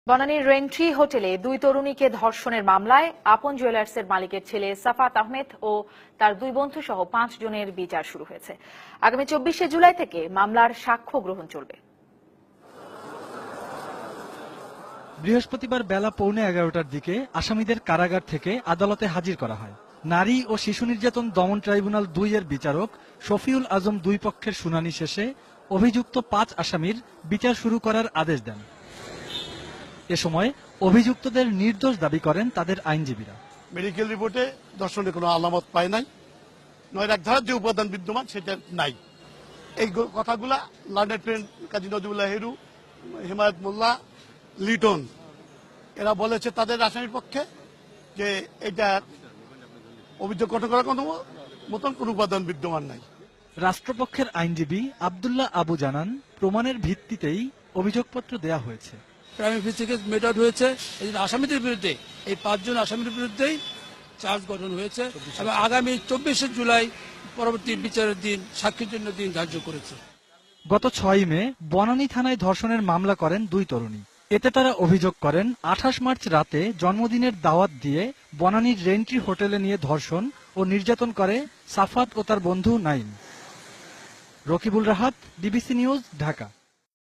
বনানীর re-entry হোটেলে দুই তরুণীকে ধর্ষণের মামলায় আপন জুয়েলার্সের মালিকের ছেলে সাফাত আহমেদ ও তার দুই বন্ধু সহ 5 জনের বিচার শুরু হয়েছে। আগামী 24শে জুলাই থেকে মামলার সাক্ষ্য গ্রহণ চলবে। বৃহস্পতিবার বেলা 11:15টার দিকে আসামিদের কারাগার থেকে আদালতে হাজির করা হয়। নারী ও শিশু নির্যাতন দমন ট্রাইব্যুনাল 2 এর বিচারক শফিউল আজম দুই পক্ষের শুনানি শেষে অভিযুক্ত 5 আসামির বিচার শুরু করার আদেশ দেন। এ সময় অভিযুক্তদের নির্দোষ দাবি করেন তাদের আইনজীবীরা। মেডিকেল রিপোর্টে ধর্ষণের কোনো আলামত পায় নাই, নয় ধারার যে উপাদান বিদ্যমান সেটা নাই। এই কথাগুলা লন্ডন ট্রেন্ড কাজী নজরুল্লাহ হেরু, হিমায়ত মোল্লা, লিটন এরা বলেছে তাদের আসামির পক্ষে যে এটা অভিযোগ গঠন করার কোনো মতন কোনো উপাদান বিদ্যমান নাই। রাষ্ট্রপক্ষের আইনজীবী আব্দুল্লাহ আবু জানান, প্রমাণের ভিত্তিতেই অভিযোগপত্র দেয়া হয়েছে। প্রাইমারি ফেসিস মেথড হয়েছে, এই আসামিদের বিরুদ্ধে এই 5 জন আসামির বিরুদ্ধেই চার্জ গঠন হয়েছে এবং আগামী 24শে জুলাই পরবর্তী বিচারের দিন সাক্ষীর জন্য দিন ধার্য করেছে। গত 6 মে বনানী থানায় ধর্ষণের মামলা করেন দুই তরুণী। এতে তারা অভিযোগ করেন 28 মার্চ রাতে জন্মদিনের দাওয়াত দিয়ে বনানীর রেন্ট্রি হোটেলে নিয়ে ধর্ষণ ও নির্যাতন করে সাফাত ও তার বন্ধু নাইম। Rakibul Rahat, DBC news, Dhaka.